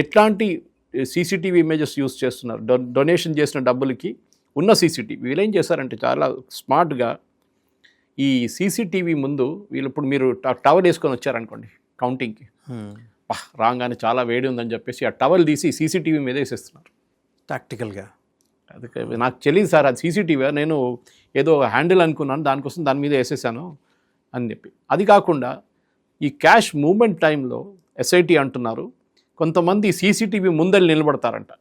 ఎట్లాంటి CCTV images use చేస్తున్నారు, donation చేసిన డబ్బులకి ఉన్న సీసీటీవీ. వీళ్ళు ఏం చేశారంటే చాలా స్మార్ట్గా ఈ సీసీటీవీ ముందు వీళ్ళు ఇప్పుడు మీరు టవల్ వేసుకొని వచ్చారనుకోండి కౌంటింగ్కి, రాగానే చాలా వేడి ఉందని చెప్పేసి ఆ టవల్ తీసి సీసీటీవీ మీద వేసేస్తున్నారు టాక్టికల్గా. అది నాకు తెలియదు సార్, అది సీసీటీవీ, నేను ఏదో హ్యాండిల్ అనుకున్నాను, దానికోసం దాని మీద వేసేసాను అని చెప్పి. అది కాకుండా ఈ క్యాష్ మూవ్మెంట్ టైంలో ఎస్ఐటీ అంటున్నారు కొంతమంది సీసీటీవీ ముందర నిలబడతారంట.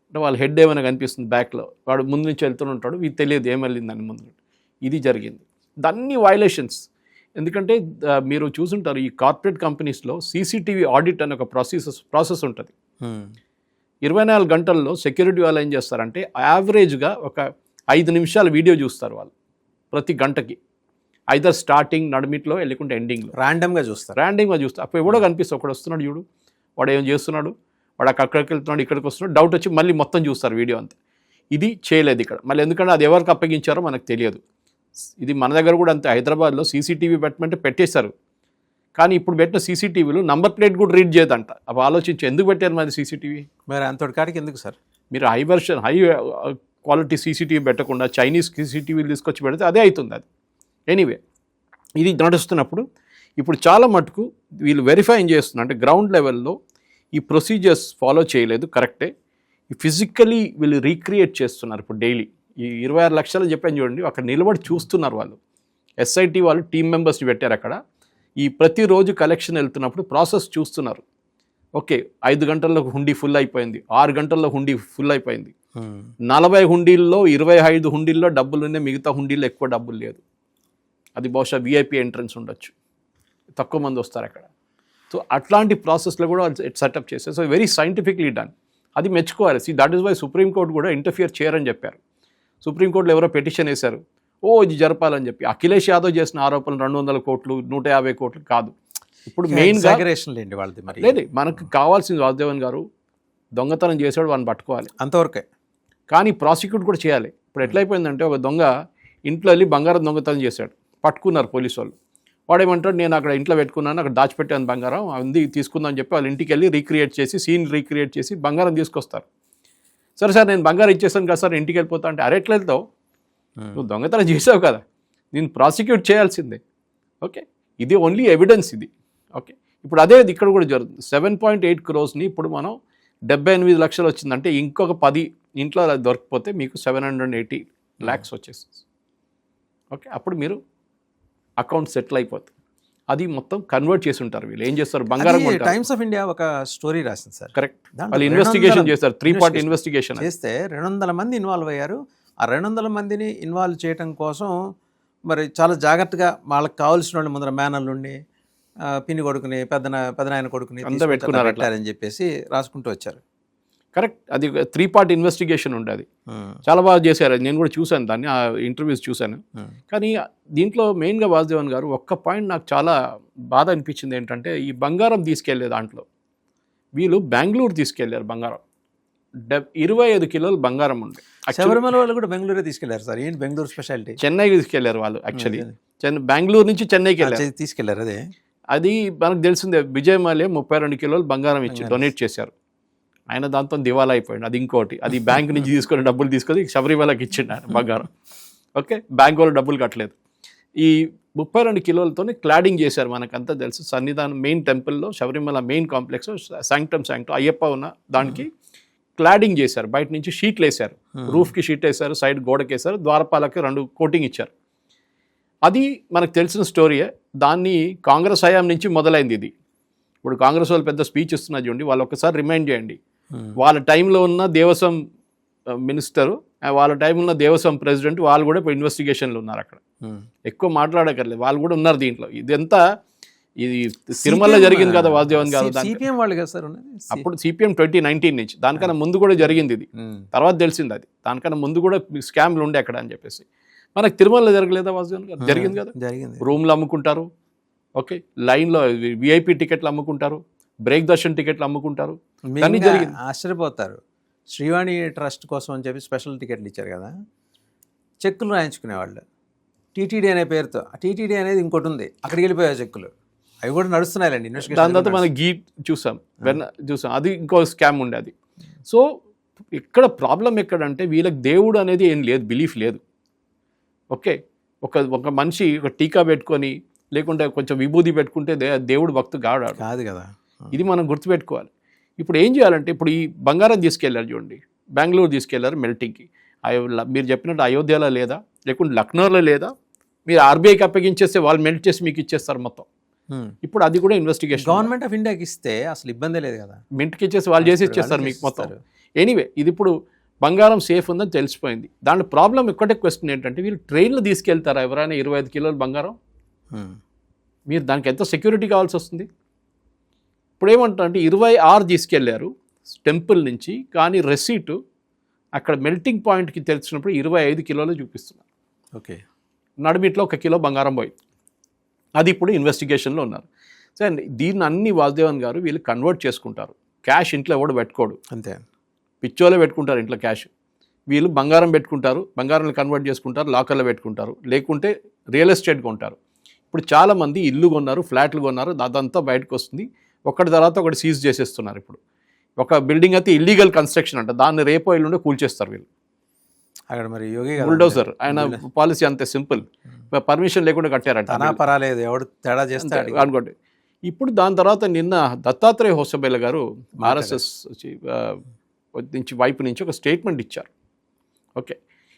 అంటే వాళ్ళ హెడ్ ఏమైనా కనిపిస్తుంది బ్యాక్లో, వాడు ముందు నుంచి వెళ్తుంటాడు, ఇది తెలియదు ఏం వెళ్ళిందని ముందు. ఇది జరిగింది. దాన్ని వైలేషన్స్. ఎందుకంటే మీరు చూసుంటారు ఈ కార్పొరేట్ కంపెనీస్లో సీసీటీవీ ఆడిట్ అనే ఒక ప్రాసెస్ ఉంటుంది. 24 గంటల్లో సెక్యూరిటీ వాళ్ళు ఏం చేస్తారంటే యావరేజ్గా ఒక 5 నిమిషాల వీడియో చూస్తారు వాళ్ళు ప్రతి గంటకి, ఐదర్ స్టార్టింగ్, నడుమిట్లో, వెళ్ళకుంటే ఎండింగ్లో ర్యాండమ్గా చూస్తారు. అప్పుడు ఎవడో కనిపిస్తుంది, ఒకడు వస్తున్నాడు చూడు, వాడు ఏం చేస్తున్నాడు, వాడు అక్కడికి వెళ్తున్నాడు, ఇక్కడికి వస్తున్నాడు, డౌట్ వచ్చి మళ్ళీ మొత్తం చూస్తారు వీడియో అంతా. ఇది చేయలేదు ఇక్కడ మళ్ళీ, ఎందుకంటే అది ఎవరికి అప్పగించారో మనకు తెలియదు. ఇది మన దగ్గర కూడా అంతే, హైదరాబాద్లో సీసీటీవీ పెట్టమంటే పెట్టేశారు, కానీ ఇప్పుడు పెట్టిన సీసీటీవీలో నంబర్ ప్లేట్ కూడా రీడ్ చేయదంట. అప్పుడు ఆలోచించి ఎందుకు పెట్టారు మరి సీసీటీవీ? మరి అంతటి కాడికి ఎందుకు సార్? మీరు హై క్వాలిటీ సీసీటీవీ పెట్టకుండా చైనీస్ సీసీటీవీలు తీసుకొచ్చి పెడితే అదే అవుతుంది అది. ఎనీవే, ఇది నడుస్తున్నప్పుడు ఇప్పుడు చాలా మటుకు వీళ్ళు వెరిఫై చేస్తున్నారు, అంటే గ్రౌండ్ లెవెల్లో ఈ ప్రొసీజర్స్ ఫాలో చేయలేదు, కరెక్టే. ఈ ఫిజికలీ వీళ్ళు రీక్రియేట్ చేస్తున్నారు ఇప్పుడు డైలీ. ఈ 26 లక్షలు చెప్పాను చూడండి, అక్కడ నిలబడి చూస్తున్నారు వాళ్ళు. ఎస్ఐటీ వాళ్ళు టీమ్ మెంబర్స్ని పెట్టారు అక్కడ. ఈ ప్రతిరోజు కలెక్షన్ వెళ్తున్నప్పుడు ప్రాసెస్ చూస్తున్నారు. ఓకే, 5 గంటల్లో హుండీ ఫుల్ అయిపోయింది, 6 గంటల్లో హుండీ ఫుల్ అయిపోయింది, 40 హుండీల్లో 25 హుండీల్లో డబ్బులు ఉన్నాయి, మిగతా హుండీల్లో ఎక్కువ డబ్బులు లేదు. అది బహుశా విఐపి ఎంట్రన్స్ ఉండొచ్చు, తక్కువ మంది వస్తారు అక్కడ. సో అట్లాంటి ప్రాసెస్లో కూడా సెటప్ చేశారు. సో వెరీ సైంటిఫిక్లీ డన్, అది మెచ్చుకోవాలి. దట్ ఈస్ వై సుప్రీంకోర్టు కూడా ఇంటర్ఫియర్ చేయరని చెప్పారు. సుప్రీంకోర్టులో ఎవరో పిటిషన్ వేశారు, ఇది జరపాలని చెప్పి. అఖిలేష్ యాదవ్ చేసిన ఆరోపణలు 200 కోట్లు 150 కోట్లు కాదు. ఇప్పుడు మెయిన్గా లేదు, మనకు కావాల్సింది వాసుదేవన్ గారు దొంగతనం చేశాడు, వాడిని పట్టుకోవాలి, అంతవరకే. కానీ ప్రాసిక్యూట్ కూడా చేయాలి. ఇప్పుడు ఎట్లయిపోయిందంటే ఒక దొంగ ఇంట్లో వెళ్ళి బంగారం దొంగతనం చేశాడు, పట్టుకున్నారు పోలీసు వాళ్ళు. వాడేమంటాడు, నేను అక్కడ ఇంట్లో పెట్టుకున్నాను, అక్కడ దాచిపెట్టాను బంగారం, అది తీసుకుందామని చెప్పి వాళ్ళ ఇంటికి వెళ్ళి రీక్రియేట్ చేసి, సీన్ రీక్రియేట్ చేసి బంగారం తీసుకొస్తారు. సరే సార్, నేను బంగారం ఇచ్చేస్తాను కదా సార్, ఇంటికి వెళ్ళిపోతా అంటే, అరే ఎట్లా వెళ్తావు, నువ్వు దొంగతనం చేసావు కదా, నేను ప్రాసిక్యూట్ చేయాల్సిందే. ఓకే, ఇది ఓన్లీ ఎవిడెన్స్ ఇది. ఓకే, ఇప్పుడు అదే ఇక్కడ కూడా జరుగుతుంది. 7.8 crores ఇప్పుడు మనం 78 లక్షలు వచ్చిందంటే ఇంకొక 10 ఇంట్లో దొరికిపోతే మీకు 780 lakhs వచ్చేస్తుంది. ఓకే, అప్పుడు మీరు అకౌంట్ సెటిల్ అయిపోతుంది. అది మొత్తం కన్వర్ట్ చేసి ఉంటారు వీళ్ళు. ఏం చేస్తారు, బంగారం. టైమ్స్ ఆఫ్ ఇండియా ఒక స్టోరీ రాసింది సార్, కరెక్ట్. వాళ్ళు ఇన్వెస్టిగేషన్ చేస్తారు, 3-part ఇన్వెస్టిగేషన్ చేస్తే 200 మంది ఇన్వాల్వ్ అయ్యారు. ఆ 200 మందిని ఇన్వాల్వ్ చేయడం కోసం మరి చాలా జాగ్రత్తగా వాళ్ళకి కావాల్సిన వాళ్ళు ముందర మేనల్లుండి, పిన్ని కొడుకుని, పెద్దనాయన కొడుకుని పెట్టారని చెప్పేసి రాసుకుంటూ వచ్చారు. కరెక్ట్, అది 3-part ఇన్వెస్టిగేషన్ ఉండేది. చాలా బాగా చేశారు, నేను కూడా చూశాను దాన్ని, ఆ ఇంటర్వ్యూస్ చూశాను. కానీ దీంట్లో మెయిన్గా వాసుదేవన్ గారు ఒక్క పాయింట్ నాకు చాలా బాధ అనిపించింది ఏంటంటే, ఈ బంగారం తీసుకెళ్లే దాంట్లో వీళ్ళు బెంగళూరు తీసుకెళ్లారు బంగారం. 25 కిలోలు బంగారం ఉంది. శబరిమల వాళ్ళు కూడా బెంగళూరే తీసుకెళ్లారు సార్. ఏంటి బెంగళూరు స్పెషాలిటీ? చెన్నైకి తీసుకెళ్లారు వాళ్ళు. యాక్చువల్లీ బెంగళూరు నుంచి చెన్నైకి తీసుకెళ్లారు. అది మనకు తెలిసిందే. విజయమాల్య 32 కిలోలు బంగారం ఇచ్చి డొనేట్ చేశారు. ఆయన దాంతో దివాలా అయిపోయాడు. అది ఇంకోటి, అది బ్యాంక్ నుంచి తీసుకొని డబ్బులు తీసుకొని శబరిమలకి ఇచ్చిండు బంగారం. ఓకే, బ్యాంక్ వాళ్ళు డబ్బులు కట్టలేదు. ఈ 32 కిలోలతోనే క్లాడింగ్ చేశారు. మనకంతా తెలుసు, సన్నిధానం మెయిన్ టెంపుల్లో, Sabarimala main complex sanctum Ayyappa ఉన్న దానికి క్లాడింగ్ చేశారు. బయట నుంచి షీట్లు వేశారు, రూఫ్కి షీట్ వేశారు, సైడ్ గోడకి వేశారు, ద్వారపాలకి 2 కోటింగ్ ఇచ్చారు. అది మనకు తెలిసిన స్టోరీయే. దాన్ని కాంగ్రెస్ హయాం నుంచి మొదలైంది ఇది. ఇప్పుడు కాంగ్రెస్ వాళ్ళు పెద్ద స్పీచ్ ఇస్తున్నారు చూడండి, వాళ్ళు ఒకసారి రిమైండ్ చేయండి. వాళ్ళ టైంలో ఉన్న దేవస్వం మినిస్టరు, వాళ్ళ టైంలో ఉన్న దేవస్వం ప్రెసిడెంట్, వాళ్ళు కూడా ఇప్పుడు ఇన్వెస్టిగేషన్లు ఉన్నారు అక్కడ. ఎక్కువ మాట్లాడకర్లేదు, వాళ్ళు కూడా ఉన్నారు దీంట్లో. ఇదంతా ఇది తిరుమలలో జరిగింది కదా వాసుదేవన్ గారు. సిపిఎం వాళ్ళు కదా సార్, అప్పుడు సిపిఎం 2019 నుంచి. దానికన్నా ముందు కూడా జరిగింది ఇది, తర్వాత తెలిసింది అది. దానికన్నా ముందు కూడా స్కామ్లు ఉండే అక్కడ అని చెప్పేసి. మనకు తిరుమలలో జరగలేదా వాసుదేవన్ గారు? జరిగింది కదా. రూమ్లు అమ్ముకుంటారు, ఓకే, లైన్లో విఐపి టికెట్లు అమ్ముకుంటారు, బ్రేక్ దర్శన్ టికెట్లు అమ్ముకుంటారు. ఆశ్చర్యపోతారు. శ్రీవాణి ట్రస్ట్ కోసం అని చెప్పి స్పెషల్ టికెట్లు ఇచ్చారు కదా, చెక్కులు రాయించుకునేవాళ్ళు టీటీడీ అనే పేరుతో. టీటీడీ అనేది ఇంకోటి ఉంది, అక్కడికి వెళ్ళిపోయాయి చెక్కులు. అవి కూడా నడుస్తున్నాయండి దాని తర్వాత మనం గీ చూసాం చూసాం, అది ఇంకో స్కామ్ ఉండే అది. సో ఇక్కడ ప్రాబ్లం ఎక్కడంటే వీళ్ళకి దేవుడు అనేది ఏం లేదు, బిలీఫ్ లేదు. ఓకే, ఒక మనిషి ఒక టీకా పెట్టుకొని లేకుంటే కొంచెం విభూది పెట్టుకుంటే దేవుడు భక్తు కాదు కదా. ఇది మనం గుర్తుపెట్టుకోవాలి. ఇప్పుడు ఏం చేయాలంటే, ఇప్పుడు ఈ బంగారం తీసుకెళ్లారు చూడండి, బెంగళూరు తీసుకెళ్లారు మెల్టింగ్కి. మీరు చెప్పినట్టు అయోధ్యలో లేదా, లేకుంటే లక్నోలో లేదా, మీరు ఆర్బీఐకి అప్పగించేస్తే వాళ్ళు మెల్ట్ చేసి మీకు ఇచ్చేస్తారు మొత్తం. ఇప్పుడు అది కూడా ఇన్వెస్టిగేషన్. గవర్నమెంట్ ఆఫ్ ఇండియాకి ఇస్తే అసలు ఇబ్బంది లేదు కదా, మింట్కి ఇచ్చేసి వాళ్ళు చేసి ఇచ్చేస్తారు మీకు మొత్తం. ఎనీవే, ఇది ఇప్పుడు బంగారం సేఫ్ ఉందని తెలిసిపోయింది. దాంట్లో ప్రాబ్లం ఒక్కటే క్వశ్చన్ ఏంటంటే, వీళ్ళు ట్రైన్లో తీసుకెళ్తారా ఎవరైనా 25 కిలోల బంగారం? మీరు దానికి ఎంత సెక్యూరిటీ కావాల్సి వస్తుంది? ఇప్పుడు ఏమంటారంటే 26 తీసుకెళ్లారు టెంపుల్ నుంచి, కానీ రెసీటు అక్కడ మెల్టింగ్ పాయింట్కి తెలిసినప్పుడు 25 కిలోలు చూపిస్తున్నారు. ఓకే, నడిమిట్లో 1 కిలో బంగారం పోయింది. అది ఇప్పుడు ఇన్వెస్టిగేషన్లో ఉన్నారు. సో దీన్ని అన్ని వాసుదేవన్ గారు వీళ్ళు కన్వర్ట్ చేసుకుంటారు. క్యాష్ ఇంట్లో ఎవడు పెట్టుకోడు, అంతే, పిచ్చోలే పెట్టుకుంటారు ఇంట్లో క్యాష్. వీళ్ళు బంగారం పెట్టుకుంటారు, బంగారాన్ని కన్వర్ట్ చేసుకుంటారు, లాకర్లో పెట్టుకుంటారు, లేకుంటే రియల్ ఎస్టేట్ కొంటారు. ఇప్పుడు చాలామంది ఇల్లు కొన్నారు, ఫ్లాట్లు కొన్నారు, అదంతా బయటకు వస్తుంది. ఒకటి తర్వాత ఒకటి సీజ్ చేసేస్తున్నారు. ఇప్పుడు ఒక బిల్డింగ్ అయితే ఇల్లీగల్ కన్స్ట్రక్షన్ అంట, దాన్ని రేపో ఎల్లుండే కూల్చేస్తారు వీళ్ళు. అక్కడ మరి యోగి బుల్డోజర్ ఆయన పాలసీ అంతే సింపుల్, పర్మిషన్ లేకుండా కట్టారంట. పర్వాలేదు, ఎవడు తేడా చేస్తాడు అనుకోండి. ఇప్పుడు దాని తర్వాత నిన్న దత్తాత్రేయ హోసబేల గారు ఆర్ఎస్ఎస్ నుంచి వైపు నుంచి ఒక స్టేట్మెంట్ ఇచ్చారు. ఓకే,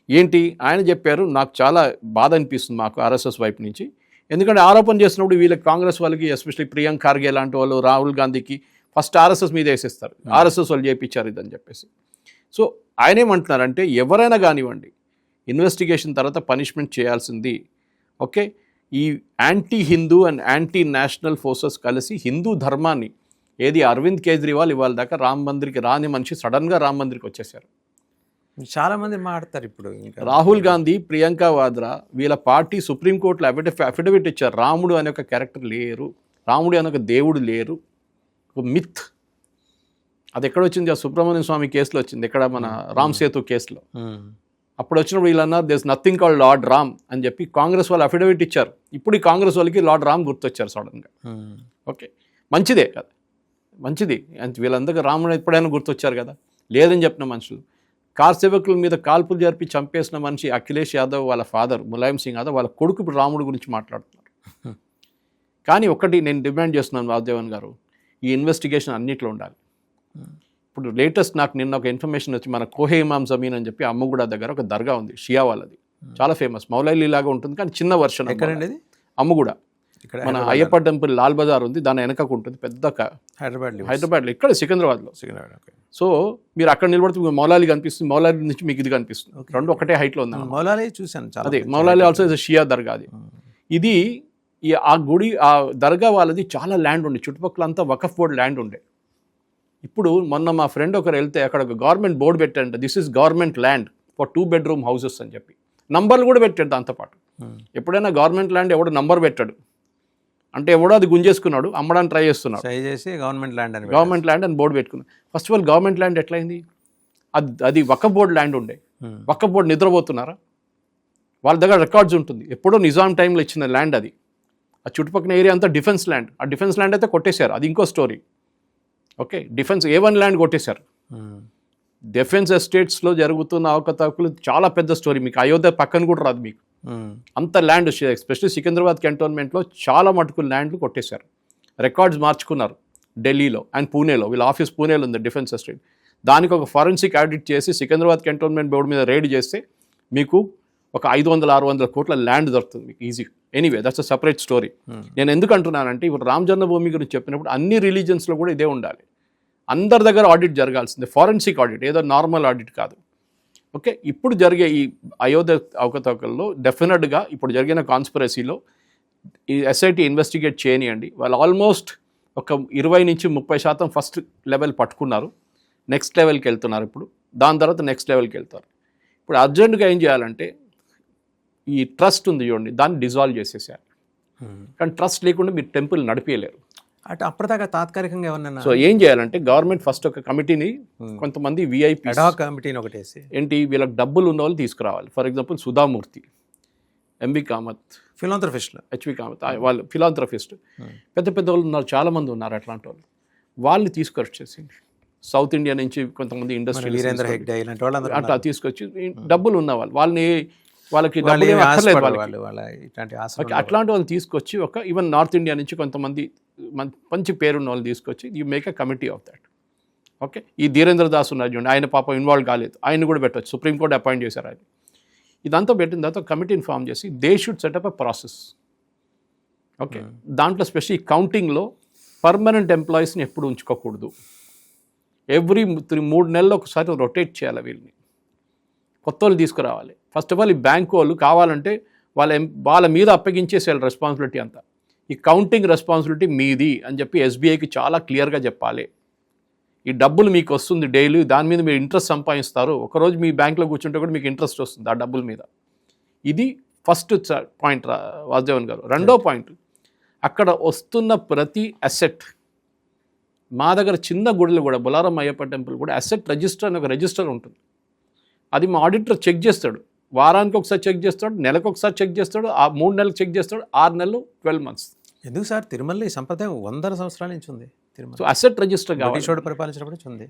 ఏంటి ఆయన చెప్పారు, నాకు చాలా బాధ అనిపిస్తుంది మాకు ఆర్ఎస్ఎస్ వైపు నుంచి. ఎందుకంటే ఆరోపణ చేసినప్పుడు వీళ్ళకి కాంగ్రెస్ వాళ్ళకి, ఎస్పెషల్లీ ప్రియాంక్ ఖార్గే లాంటి వాళ్ళు, రాహుల్ గాంధీకి ఫస్ట్ ఆర్ఎస్ఎస్ మీద వేసేస్తారు, ఆర్ఎస్ఎస్ వాళ్ళు చేయించారు ఇదని చెప్పేసి. సో ఆయన ఏమంటున్నారంటే, ఎవరైనా కానివ్వండి ఇన్వెస్టిగేషన్ తర్వాత పనిష్మెంట్ చేయాల్సింది. ఓకే, ఈ anti Hindu and anti national forces కలిసి హిందూ ధర్మాన్ని, ఏది అరవింద్ కేజ్రీవాల్ ఇవాళ దాకా రామ్ మందిర్కి రాని మనిషి సడన్గా రామ్ మందిర్కి వచ్చేసారు. చాలా మంది మాట్లాడతారు ఇప్పుడు. రాహుల్ గాంధీ, ప్రియాంక వాద్రా వీళ్ళ పార్టీ సుప్రీంకోర్టులో అఫిడవిట్ ఇచ్చారు, రాముడు అనే ఒక క్యారెక్టర్ లేరు, రాముడు అనే ఒక దేవుడు లేరు, ఒక మిత్. అది ఎక్కడ వచ్చింది? ఆ సుబ్రహ్మణ్య స్వామి కేసులో వచ్చింది, ఎక్కడ మన రామ్ సేతు కేసులో. అప్పుడు వచ్చినప్పుడు వీళ్ళన్నారు does nothing called Lord Ram అని చెప్పి కాంగ్రెస్ వాళ్ళు అఫిడవిట్ ఇచ్చారు. ఇప్పుడు ఈ కాంగ్రెస్ వాళ్ళకి లార్డ్ రామ్ గుర్తొచ్చారు సడన్గా. ఓకే, మంచిదే కదా, మంచిది. వీళ్ళందరికీ రాముడు ఎప్పుడైనా గుర్తొచ్చారు కదా, లేదని చెప్పిన మనుషులు. కార్ సేవకుల మీద కాల్పులు జరిపి చంపేసిన మనిషి అఖిలేష్ యాదవ్ వాళ్ళ ఫాదర్ ములాయం సింగ్ యాదవ్, వాళ్ళ కొడుకు ఇప్పుడు రాముడు గురించి మాట్లాడుతున్నారు. కానీ ఒకటి నేను డిమాండ్ చేస్తున్నాను వాసుదేవన్ గారు, ఈ ఇన్వెస్టిగేషన్ అన్నిట్లో ఉండాలి. ఇప్పుడు లేటెస్ట్ నాకు నిన్న ఒక ఇన్ఫర్మేషన్ వచ్చి, మన కోహే ఇమామ్ జమీన్ అని చెప్పి అమ్మగూడ దగ్గర ఒక దర్గా ఉంది, షియా వాళ్ళది, చాలా ఫేమస్, మౌలైలీ లాగా ఉంటుంది కానీ చిన్న వర్షన్. ఎక్కడండి? అమ్మగూడ, మన అయ్యప్ప టెంపుల్ లాల్ బజార్ ఉంది, దాని వెనకకు ఉంటుంది పెద్ద. హైదరాబాద్లో ఇక్కడ సికింద్రాబాద్లో. సో మీరు అక్కడ నిలబడితే మౌలాలి కనిపిస్తుంది, మౌలాలి నుంచి మీకు ఇది కనిపిస్తుంది, రెండు ఒకటే హైట్లో ఉంది. మౌలాలి చూశాను, అదే మౌలాలి ఆల్సో ఇస్ షియా దర్గా. అది ఇది ఆ గుడి, ఆ దర్గా వాళ్ళది చాలా ల్యాండ్ ఉండే, చుట్టుపక్కల అంతా వకఫ్ బోర్డ్ ల్యాండ్ ఉండే. ఇప్పుడు మొన్న మా ఫ్రెండ్ ఒకరు వెళ్తే అక్కడ ఒక గవర్నమెంట్ బోర్డు పెట్టారంట, this is government land for 2 bedroom houses అని చెప్పి నంబర్లు కూడా పెట్టాడు దాంతోపాటు. ఎప్పుడైనా గవర్నమెంట్ ల్యాండ్ ఎవడో నంబర్ పెట్టాడు అంటే ఎవడో అది గుంజేసుకున్నాడు, అమ్మడానికి ట్రై చేస్తున్నాడు, గవర్నమెంట్ ల్యాండ్ అని బోర్డు పెట్టుకున్నాడు. First of all government land ఎట్లయింది? అది వకఫ్ బోర్డు ల్యాండ్ ఉండే, వకఫ్ బోర్డు నిద్రపోతున్నారా? వాళ్ళ దగ్గర రికార్డ్స్ ఉంటుంది, ఎప్పుడో నిజాం టైంలో ఇచ్చిన ల్యాండ్ అది. ఆ చుట్టుపక్కల ఏరియా అంతా డిఫెన్స్ ల్యాండ్, ఆ డిఫెన్స్ ల్యాండ్ అయితే కొట్టేశారు, అది ఇంకో story. Okay, defence A1 land కొట్టేశారు. డిఫెన్స్ ఎస్టేట్స్లో జరుగుతున్న అవకతవకలు చాలా పెద్ద స్టోరీ, మీకు అయోధ్య పక్కన కూడా రాదు మీకు. అంత ల్యాండ్, ఎస్పెషల్లీ సికింద్రాబాద్ కంటోన్మెంట్లో చాలా మటుకు ల్యాండ్లు కొట్టేశారు, రికార్డ్స్ మార్చుకున్నారు ఢిల్లీలో అండ్ పూణేలో. వీళ్ళ ఆఫీస్ పూణేలో ఉంది డిఫెన్స్ ఎస్టేట్. దానికి ఒక ఫారెన్సిక్ ఆడిట్ చేసి సికింద్రాబాద్ కంటోన్మెంట్ బోర్డు మీద రైడ్ చేస్తే మీకు ఒక 500-600 కోట్ల ల్యాండ్ దొరుకుతుంది మీకు easy. Anyway, that's a separate story. నేను ఎందుకు అంటున్నానంటే, ఇప్పుడు రామ్ జన్మభూమి గురించి చెప్పినప్పుడు అన్ని రిలీజన్స్లో కూడా ఇదే ఉండాలి, అందరి దగ్గర ఆడిట్ జరగాల్సిందే, ఫారెన్సిక్ ఆడిట్, ఏదో నార్మల్ ఆడిట్ కాదు. ఓకే, ఇప్పుడు జరిగే ఈ అయోధ్య అవకతవకల్లో డెఫినెట్గా ఇప్పుడు జరిగిన కాన్స్పిరసీలో ఈ SIT ఇన్వెస్టిగేట్ చేయనియండి. వాళ్ళు ఆల్మోస్ట్ ఒక 20-30% ఫస్ట్ లెవెల్ పట్టుకున్నారు, నెక్స్ట్ లెవెల్కి వెళ్తున్నారు ఇప్పుడు, దాని తర్వాత నెక్స్ట్ లెవెల్కి వెళ్తారు. ఇప్పుడు అర్జెంటుగా ఏం చేయాలంటే, ఈ ట్రస్ట్ ఉంది చూడండి, దాన్ని డిజాల్వ్ చేసేసారు. కానీ ట్రస్ట్ లేకుండా మీరు టెంపుల్ నడిపేయలేరు. అటు అప్పటిదాకా తాత్కాలికంగా ఏమన్నా. సో ఏం చేయాలంటే, గవర్నమెంట్ ఫస్ట్ ఒక కమిటీని, కొంతమంది VIP కమిటీని ఒకటేసి, ఏంటి వీళ్ళకి డబ్బులు ఉన్న వాళ్ళు తీసుకురావాలి. For example Sudha Murty, MB Kamath, ఫిలాంథ్రఫిస్టులు. HV Kamath వాళ్ళు ఫిలాంథ్రఫిస్ట్ పెద్ద పెద్ద వాళ్ళు ఉన్నారు, చాలామంది ఉన్నారు అట్లాంటి వాళ్ళు. వాళ్ళని తీసుకొచ్చేసి సౌత్ ఇండియా నుంచి కొంతమంది ఇండస్ట్రీ వీరేంద్ర హెగ్డే ఇలాంటి వాళ్ళందరూ అట్లా తీసుకొచ్చి డబ్బులు ఉన్న వాళ్ళు వాళ్ళకి వాళ్ళు డబ్బులు ఏమి అక్కర్లేదు ఆశపడరు, వాళ్ళకి. వాళ్ళ ఇట్లాంటి ఆశ ఓకే, అట్లాంటి వాళ్ళని తీసుకొచ్చి ఈవెన్ నార్త్ ఇండియా నుంచి కొంతమంది మంచి పేరున్న వాళ్ళు తీసుకొచ్చి you make a committee of that. Okay, ఈ ధీరేంద్ర దాస్ ఉన్నారు చూడండి, ఆయన పాపం ఇన్వాల్వ్ కాలేదు, ఆయన కూడా పెట్టవచ్చు, సుప్రీంకోర్టు అపాయింట్ చేశారు ఆయన. ఇదంతా పెట్టిన తర్వాత కమిటీని ఫామ్ చేసి they should set up a process. Okay, దాంట్లో స్పెషల్ కౌంటింగ్లో పర్మనెంట్ ఎంప్లాయీస్ని ఎప్పుడు ఉంచుకోకూడదు. ఎవ్రీ 3 నెలలు ఒకసారి రొటేట్ చేయాలి వీళ్ళని, కొత్త వాళ్ళు తీసుకురావాలి. ఫస్ట్ ఆఫ్ ఆల్ ఈ బ్యాంక్ వాళ్ళు కావాలంటే వాళ్ళ మీద అప్పగించేసేయాలి రెస్పాన్సిబిలిటీ అంతా. ఈ కౌంటింగ్ రెస్పాన్సిబిలిటీ మీది అని చెప్పి ఎస్బీఐకి చాలా క్లియర్గా చెప్పాలి. ఈ డబ్బులు మీకు వస్తుంది డైలీ, దాని మీద మీరు ఇంట్రెస్ట్ సంపాదిస్తారు. ఒకరోజు మీ బ్యాంక్లో కూర్చుంటే కూడా మీకు ఇంట్రెస్ట్ వస్తుంది ఆ డబ్బుల మీద. ఇది ఫస్ట్ పాయింట్ వాసుదేవన్ గారు. రెండో పాయింట్, అక్కడ వస్తున్న ప్రతి అసెట్, మా దగ్గర చిన్న గుడులు కూడా బొలారం అయ్యప్ప టెంపుల్ కూడా అసెట్ రిజిస్టర్ అని ఒక రిజిస్టర్ ఉంటుంది. అది మా ఆడిటర్ చెక్ చేస్తాడు, వారానికి ఒకసారి చెక్ చేస్తాడు, నెలకు ఒకసారి చెక్ చేస్తాడు, 3 నెలలకు చెక్ చేస్తాడు, 6 నెలలు 12 months. ఎందుకు సార్ తిరుమల ఈ సంప్రదాయం 100 సంవత్సరాల నుంచి ఉంది. తిరుమల సో అసెట్ రిజిస్టర్ కావాలి. బ్రిటిష్ వాడు పరిపాలించినప్పుడు నుంచి ఉంది.